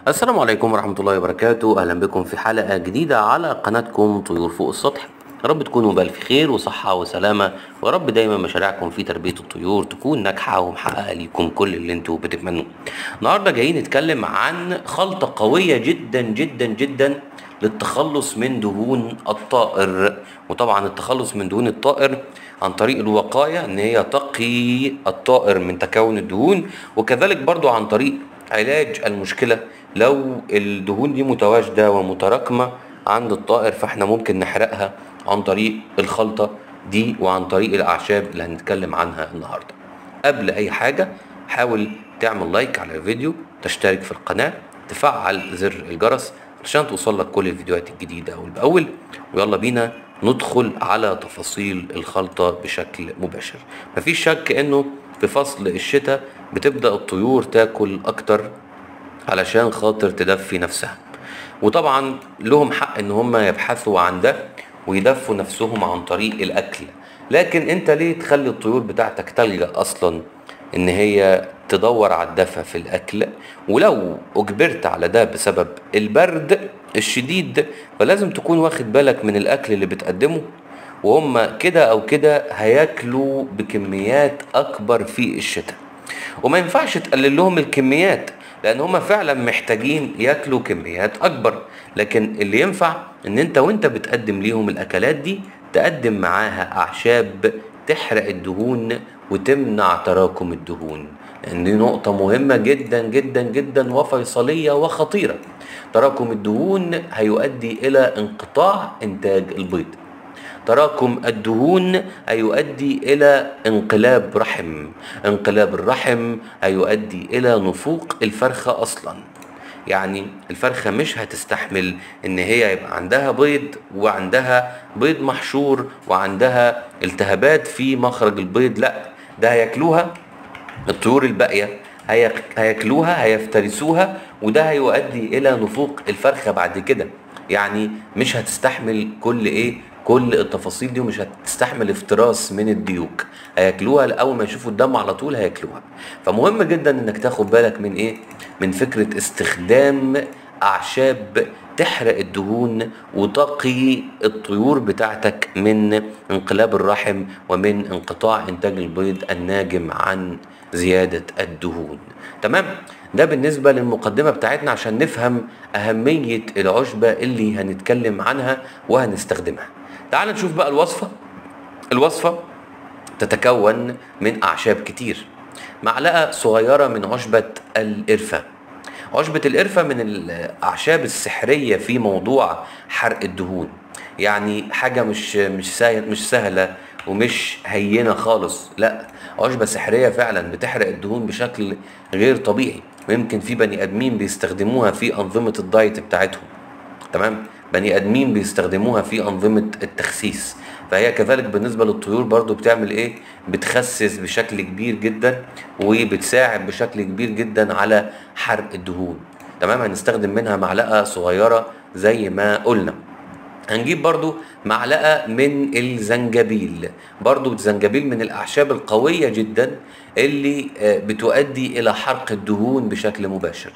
السلام عليكم ورحمة الله وبركاته. أهلا بكم في حلقة جديدة على قناتكم طيور فوق السطح. يا رب تكونوا بألف خير وصحة وسلامة، ويا رب دايما مشاريعكم في تربية الطيور تكون ناجحة ومحققة ليكم كل اللي انتوا بتتمنوه. النهاردة جايين نتكلم عن خلطة قوية جدا جدا جدا للتخلص من دهون الطائر. وطبعا التخلص من دهون الطائر عن طريق الوقاية، ان هي تقي الطائر من تكون الدهون، وكذلك برضو عن طريق علاج المشكلة. لو الدهون دي متواجدة ومتراكمة عند الطائر فاحنا ممكن نحرقها عن طريق الخلطة دي وعن طريق الأعشاب اللي هنتكلم عنها النهاردة. قبل أي حاجة حاول تعمل لايك على الفيديو، تشترك في القناة، تفعل زر الجرس عشان توصل لك كل الفيديوهات الجديدة أول بأول. ويلا بينا ندخل على تفاصيل الخلطة بشكل مباشر. مفيش شك انه في فصل الشتاء بتبدأ الطيور تاكل اكتر علشان خاطر تدفي نفسها، وطبعا لهم حق ان هم يبحثوا عن ده ويدفوا نفسهم عن طريق الاكل. لكن انت ليه تخلي الطيور بتاعتك تلجأ اصلا ان هي تدور على الدفا في الاكل؟ ولو اجبرت على ده بسبب البرد الشديد فلازم تكون واخد بالك من الاكل اللي بتقدمه، وهم كده او كده هياكلوا بكميات اكبر في الشتاء. وما ينفعش تقلل لهم الكميات لان هم فعلا محتاجين ياكلوا كميات اكبر، لكن اللي ينفع ان انت وانت بتقدم ليهم الاكلات دي تقدم معاها اعشاب تحرق الدهون وتمنع تراكم الدهون، لان دي نقطة مهمة جدا جدا جدا وفيصلية وخطيرة. تراكم الدهون هيؤدي الى انقطاع انتاج البيض. تراكم الدهون هيؤدي إلى انقلاب رحم. انقلاب الرحم هيؤدي إلى نفوق الفرخة أصلا. يعني الفرخة مش هتستحمل إن هي يبقى عندها بيض وعندها بيض محشور وعندها التهابات في مخرج البيض، لا ده هياكلوها الطيور الباقية، هياكلوها هيفترسوها، وده هيؤدي إلى نفوق الفرخة بعد كده. يعني مش هتستحمل كل التفاصيل دي، ومش هتستحمل افتراس من الديوك، هياكلوها اول ما يشوفوا الدم على طول هياكلوها. فمهم جدا انك تاخد بالك من فكرة استخدام اعشاب تحرق الدهون وتقي الطيور بتاعتك من انقلاب الرحم ومن انقطاع انتاج البيض الناجم عن زيادة الدهون. تمام؟ ده بالنسبة للمقدمة بتاعتنا عشان نفهم أهمية العشبة اللي هنتكلم عنها وهنستخدمها. تعال نشوف بقى الوصفة تتكون من أعشاب كتير. معلقة صغيرة من عشبة القرفة. عشبة القرفة من الأعشاب السحرية في موضوع حرق الدهون. يعني حاجة مش سهلة ومش هينة خالص، لا عشبة سحرية فعلا بتحرق الدهون بشكل غير طبيعي، ويمكن في بني آدمين بيستخدموها في أنظمة الدايت بتاعتهم. تمام؟ بني آدمين بيستخدموها في أنظمة التخسيس، فهي كذلك بالنسبة للطيور برضو بتعمل بتخسس بشكل كبير جدا وبتساعد بشكل كبير جدا على حرق الدهون. تمام؟ هنستخدم منها معلقة صغيرة زي ما قلنا. هنجيب برضو معلقة من الزنجبيل. برضو الزنجبيل من الأعشاب القوية جدا اللي بتؤدي إلى حرق الدهون بشكل مباشر.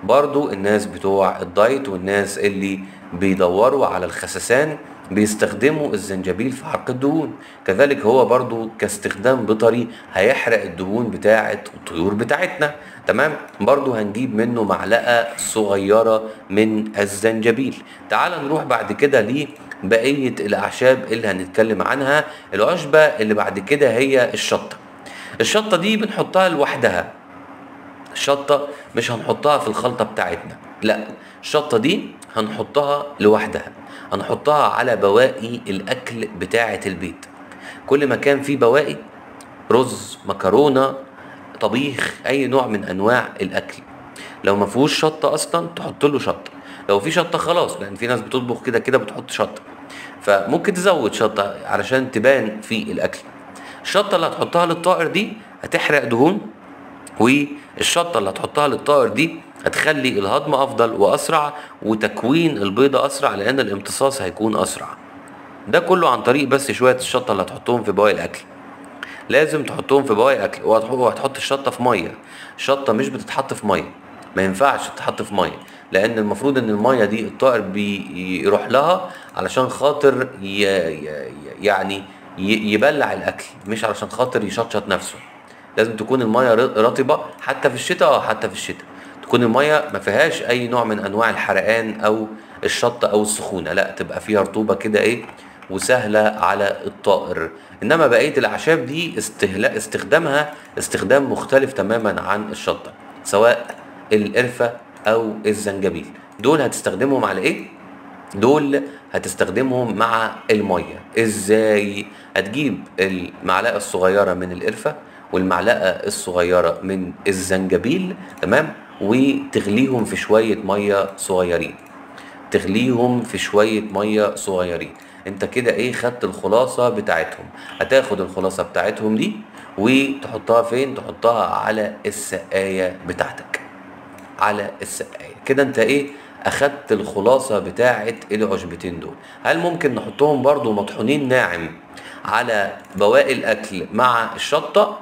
برضو الناس بتوع الدايت والناس اللي بيدوروا على الخسسان بيستخدموا الزنجبيل في حرق الدهون، كذلك هو برضو كاستخدام بيطري هيحرق الدهون بتاعة الطيور بتاعتنا. تمام؟ برضو هنجيب منه معلقة صغيرة من الزنجبيل. تعال نروح بعد كده لبقية الأعشاب اللي هنتكلم عنها. العشبة اللي بعد كده هي الشطة. الشطة دي بنحطها لوحدها، الشطة مش هنحطها في الخلطة بتاعتنا، لا الشطة دي هنحطها لوحدها، هنحطها على بواقي الأكل بتاعة البيت. كل ما كان فيه بواقي رز، مكرونة، طبيخ، أي نوع من أنواع الأكل، لو ما فيهوش شطة أصلا تحط له شطة، لو في شطة خلاص، لأن في ناس بتطبخ كده كده بتحط شطة، فممكن تزود شطة علشان تبان في الأكل. الشطة اللي هتحطها للطائر دي هتحرق دهون، والشطة اللي هتحطها للطائر دي هتخلي الهضم افضل واسرع وتكوين البيضة اسرع لان الامتصاص هيكون اسرع. ده كله عن طريق بس شوية الشطة اللي هتحطهم في بواقي الاكل. لازم تحطهم في بواقي اكل، وهتحط الشطة في مية. الشطة مش بتتحط في مية، ما ينفعش تتحط في مية، لان المفروض ان الميه دي الطائر بيروح لها علشان خاطر يعني يبلع الاكل، مش علشان خاطر يشطشط نفسه. لازم تكون الميه رطبه حتى في الشتاء، حتى في الشتاء تكون الميه ما فيهاش اي نوع من انواع الحرقان او الشط او السخونه، لا تبقى فيها رطوبه كده ايه وسهله على الطائر. انما بقيه الاعشاب دي استخدامها استخدام مختلف تماما عن الشطه، سواء القرفه او الزنجبيل. دول هتستخدمهم على ايه؟ دول هتستخدمهم مع الميه. ازاي؟ هتجيب المعلقه الصغيره من القرفه والمعلقه الصغيره من الزنجبيل، تمام، وتغليهم في شويه ميه صغيرين، تغليهم في شويه ميه صغيرين. انت كده ايه؟ خدت الخلاصه بتاعتهم. هتاخد الخلاصه بتاعتهم دي وتحطها فين؟ تحطها على السقايه بتاعتك، على السقايه كده. انت ايه؟ اخدت الخلاصه بتاعه العشبتين دول. هل ممكن نحطهم برضو مطحونين ناعم على بواقي الاكل مع الشطه؟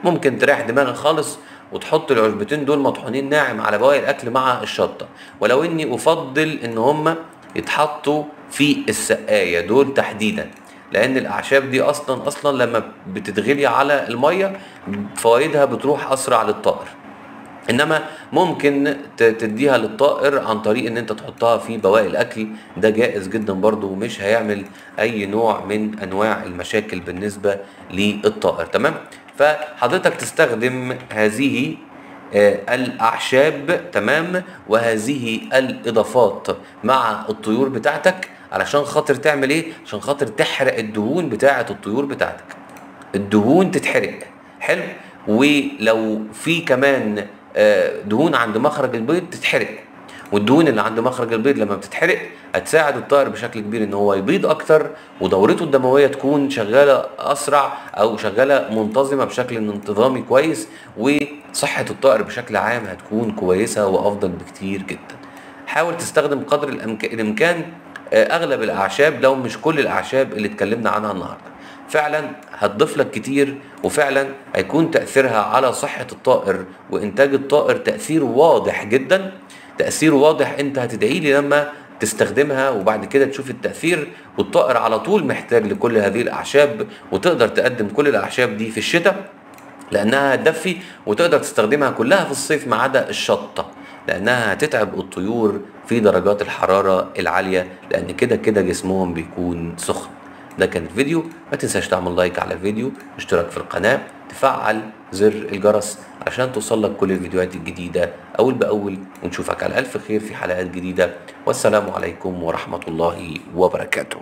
ممكن تريح دماغك خالص وتحط العشبتين دول مطحونين ناعم على بواقي الاكل مع الشطه، ولو اني افضل ان هم يتحطوا في السقايه دول تحديدا، لان الاعشاب دي اصلا لما بتتغلي على الميه فوائدها بتروح اسرع للطائر. انما ممكن تديها للطائر عن طريق ان انت تحطها في بواقي الاكل، ده جائز جدا برضو ومش هيعمل اي نوع من انواع المشاكل بالنسبة للطائر، تمام. فحضرتك تستخدم هذه الاعشاب، تمام، وهذه الاضافات مع الطيور بتاعتك علشان خاطر تعمل ايه؟ عشان خاطر تحرق الدهون بتاعة الطيور بتاعتك. الدهون تتحرق، حلو. ولو في كمان دهون عند مخرج البيض تتحرق، والدهون اللي عند مخرج البيض لما بتتحرق هتساعد الطائر بشكل كبير ان هو يبيض اكتر، ودورته الدمويه تكون شغاله اسرع او شغاله منتظمه بشكل انتظامي كويس، وصحه الطائر بشكل عام هتكون كويسه وافضل بكتير جدا. حاول تستخدم قدر الامكان اغلب الاعشاب لو مش كل الاعشاب اللي اتكلمنا عنها النهارده. فعلا هتضيف لك كتير، وفعلا هيكون تأثيرها على صحة الطائر وإنتاج الطائر تأثير واضح جدا، تأثير واضح. أنت هتدعي لي لما تستخدمها وبعد كده تشوف التأثير. والطائر على طول محتاج لكل هذه الأعشاب، وتقدر تقدم كل الأعشاب دي في الشتاء لأنها هتدفي، وتقدر تستخدمها كلها في الصيف ما عدا الشطة لأنها هتتعب الطيور في درجات الحرارة العالية، لأن كده كده جسمهم بيكون سخن. ده كان الفيديو. ما تنساش تعمل لايك على الفيديو، اشتراك في القناة، تفعل زر الجرس عشان توصلك كل الفيديوهات الجديدة أول بأول، ونشوفك على ألف خير في حلقات جديدة. والسلام عليكم ورحمة الله وبركاته.